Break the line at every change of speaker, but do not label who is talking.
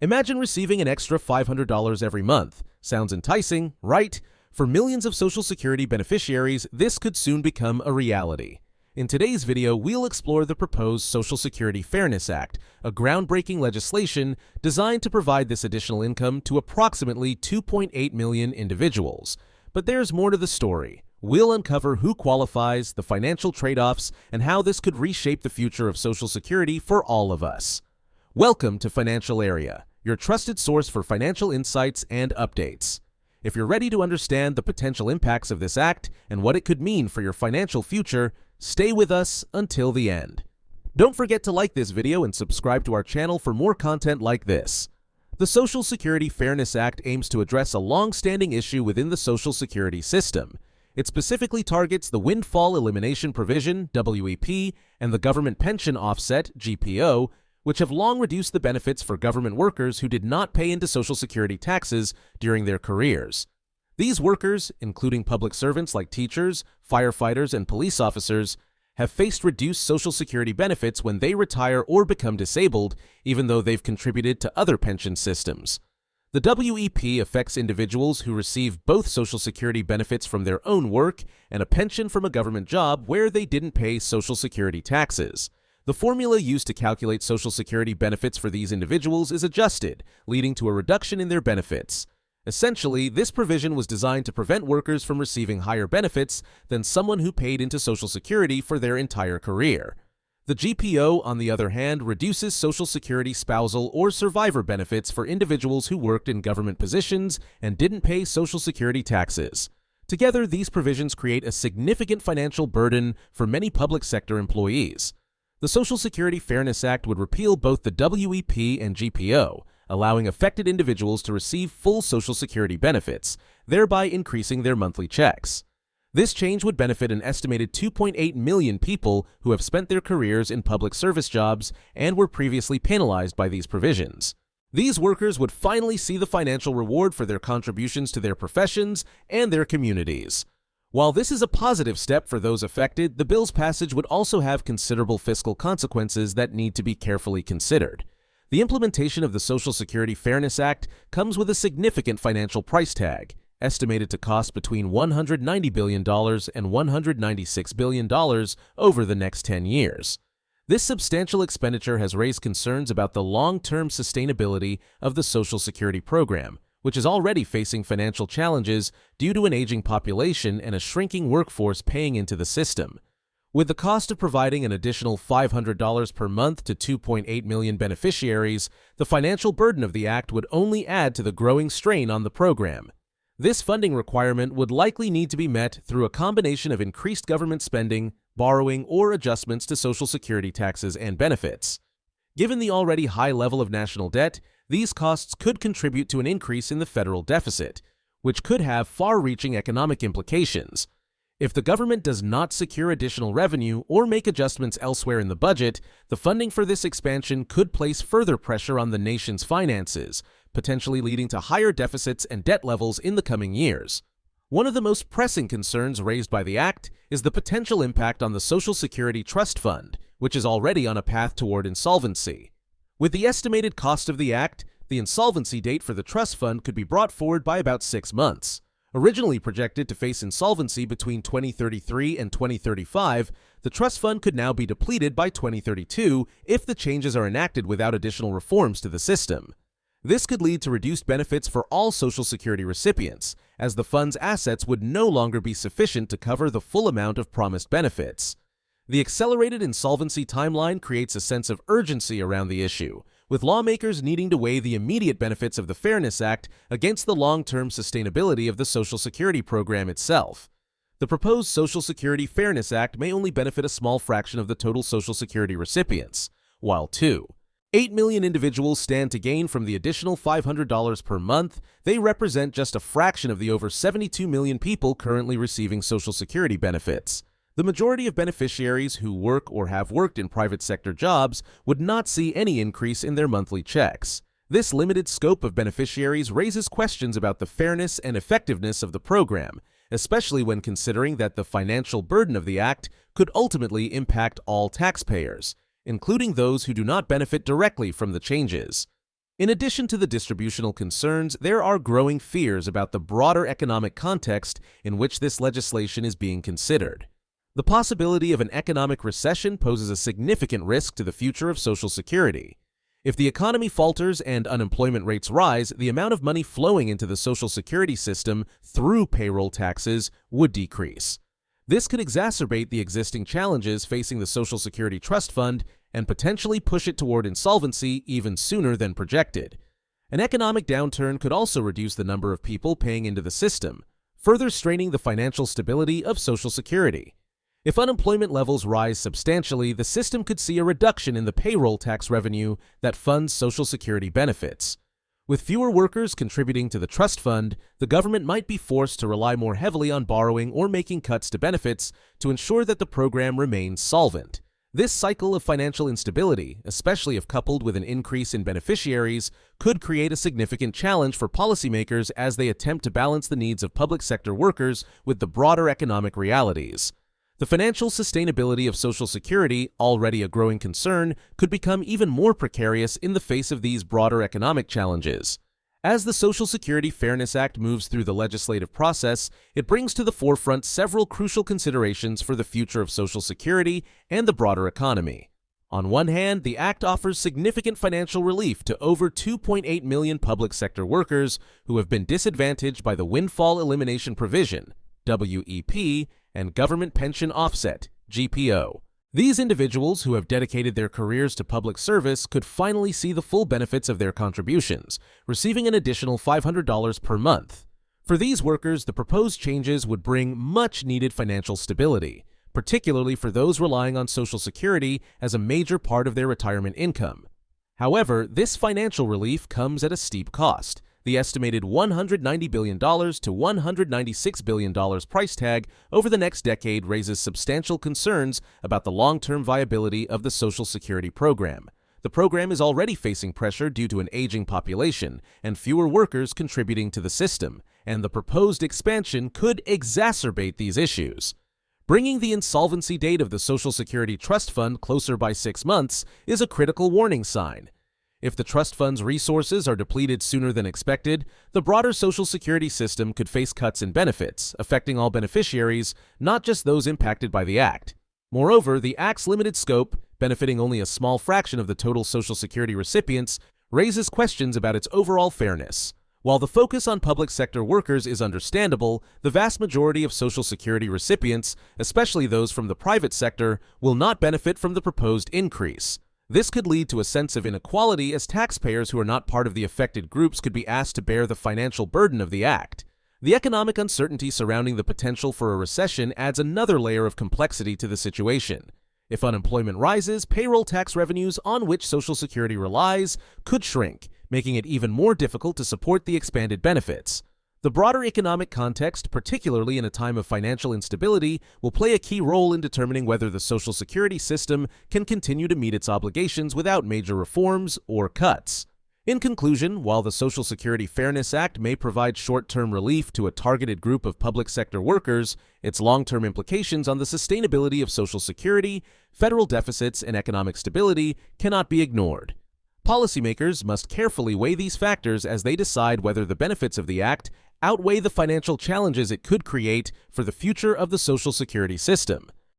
Imagine receiving an extra $500 every month. Sounds enticing, right? For millions of Social Security beneficiaries, this could soon become a reality. In today's video, we'll explore the proposed Social Security Fairness Act, a groundbreaking legislation designed to provide this additional income to approximately 2.8 million individuals. But there's more to the story. We'll uncover who qualifies, the financial trade-offs, and how this could reshape the future of Social Security for all of us. Welcome to Financial Area, your trusted source for financial insights and updates. If you're ready to understand the potential impacts of this act and what it could mean for your financial future, stay with us until the end. Don't forget to like this video and subscribe to our channel for more content like this. The Social Security Fairness Act aims to address a long-standing issue within the Social Security system. It specifically targets the Windfall Elimination Provision, WEP, and the Government Pension Offset, GPO, which have long reduced the benefits for government workers who did not pay into Social Security taxes during their careers. These workers, including public servants like teachers, firefighters, and police officers, have faced reduced Social Security benefits when they retire or become disabled, even though they've contributed to other pension systems. The WEP affects individuals who receive both Social Security benefits from their own work and a pension from a government job where they didn't pay Social Security taxes. The formula used to calculate Social Security benefits for these individuals is adjusted, leading to a reduction in their benefits. Essentially, this provision was designed to prevent workers from receiving higher benefits than someone who paid into Social Security for their entire career. The GPO, on the other hand, reduces Social Security spousal or survivor benefits for individuals who worked in government positions and didn't pay Social Security taxes. Together, these provisions create a significant financial burden for many public sector employees. The Social Security Fairness Act would repeal both the WEP and GPO, allowing affected individuals to receive full Social Security benefits, thereby increasing their monthly checks. This change would benefit an estimated 2.8 million people who have spent their careers in public service jobs and were previously penalized by these provisions. These workers would finally see the financial reward for their contributions to their professions and their communities. While this is a positive step for those affected, the bill's passage would also have considerable fiscal consequences that need to be carefully considered. The implementation of the Social Security Fairness Act comes with a significant financial price tag, estimated to cost between $190 billion and $196 billion over the next 10 years. This substantial expenditure has raised concerns about the long-term sustainability of the Social Security program, which is already facing financial challenges due to an aging population and a shrinking workforce paying into the system. With the cost of providing an additional $500 per month to 2.8 million beneficiaries, the financial burden of the act would only add to the growing strain on the program. This funding requirement would likely need to be met through a combination of increased government spending, borrowing, or adjustments to Social Security taxes and benefits. Given the already high level of national debt, these costs could contribute to an increase in the federal deficit, which could have far-reaching economic implications. If the government does not secure additional revenue or make adjustments elsewhere in the budget, the funding for this expansion could place further pressure on the nation's finances, potentially leading to higher deficits and debt levels in the coming years. One of the most pressing concerns raised by the act is the potential impact on the Social Security Trust Fund, which is already on a path toward insolvency. With the estimated cost of the act, the insolvency date for the trust fund could be brought forward by about 6 months. Originally projected to face insolvency between 2033 and 2035, the trust fund could now be depleted by 2032 if the changes are enacted without additional reforms to the system. This could lead to reduced benefits for all Social Security recipients, as the fund's assets would no longer be sufficient to cover the full amount of promised benefits. The accelerated insolvency timeline creates a sense of urgency around the issue, with lawmakers needing to weigh the immediate benefits of the Fairness Act against the long-term sustainability of the Social Security program itself. The proposed Social Security Fairness Act may only benefit a small fraction of the total Social Security recipients, while 2.8 million individuals stand to gain from the additional $500 per month. They represent just a fraction of the over 72 million people currently receiving Social Security benefits. The majority of beneficiaries who work or have worked in private sector jobs would not see any increase in their monthly checks. This limited scope of beneficiaries raises questions about the fairness and effectiveness of the program, especially when considering that the financial burden of the act could ultimately impact all taxpayers, including those who do not benefit directly from the changes. In addition to the distributional concerns, there are growing fears about the broader economic context in which this legislation is being considered. The possibility of an economic recession poses a significant risk to the future of Social Security. If the economy falters and unemployment rates rise, the amount of money flowing into the Social Security system through payroll taxes would decrease. This could exacerbate the existing challenges facing the Social Security Trust Fund and potentially push it toward insolvency even sooner than projected. An economic downturn could also reduce the number of people paying into the system, further straining the financial stability of Social Security. If unemployment levels rise substantially, the system could see a reduction in the payroll tax revenue that funds Social Security benefits. With fewer workers contributing to the trust fund, the government might be forced to rely more heavily on borrowing or making cuts to benefits to ensure that the program remains solvent. This cycle of financial instability, especially if coupled with an increase in beneficiaries, could create a significant challenge for policymakers as they attempt to balance the needs of public sector workers with the broader economic realities. The financial sustainability of Social Security, already a growing concern, could become even more precarious in the face of these broader economic challenges. As the Social Security Fairness Act moves through the legislative process, it brings to the forefront several crucial considerations for the future of Social Security and the broader economy. On one hand, the Act offers significant financial relief to over 2.8 million public sector workers who have been disadvantaged by the Windfall Elimination Provision, WEP, and Government Pension Offset, GPO. These individuals who have dedicated their careers to public service could finally see the full benefits of their contributions, receiving an additional $500 per month. For these workers, the proposed changes would bring much-needed financial stability, particularly for those relying on Social Security as a major part of their retirement income. However, this financial relief comes at a steep cost. The estimated $190 billion to $196 billion price tag over the next decade raises substantial concerns about the long-term viability of the Social Security program. The program is already facing pressure due to an aging population and fewer workers contributing to the system, and the proposed expansion could exacerbate these issues. Bringing the insolvency date of the Social Security Trust Fund closer by 6 months is a critical warning sign. If the trust fund's resources are depleted sooner than expected, the broader Social Security system could face cuts in benefits, affecting all beneficiaries, not just those impacted by the Act. Moreover, the Act's limited scope, benefiting only a small fraction of the total Social Security recipients, raises questions about its overall fairness. While the focus on public sector workers is understandable, the vast majority of Social Security recipients, especially those from the private sector, will not benefit from the proposed increase. This could lead to a sense of inequality as taxpayers who are not part of the affected groups could be asked to bear the financial burden of the Act. The economic uncertainty surrounding the potential for a recession adds another layer of complexity to the situation. If unemployment rises, payroll tax revenues on which Social Security relies could shrink, making it even more difficult to support the expanded benefits. The broader economic context, particularly in a time of financial instability, will play a key role in determining whether the Social Security system can continue to meet its obligations without major reforms or cuts. In conclusion, while the Social Security Fairness Act may provide short-term relief to a targeted group of public sector workers, its long-term implications on the sustainability of Social Security, federal deficits, and economic stability cannot be ignored. Policymakers must carefully weigh these factors as they decide whether the benefits of the Act outweigh the financial challenges it could create for the future of the Social Security system.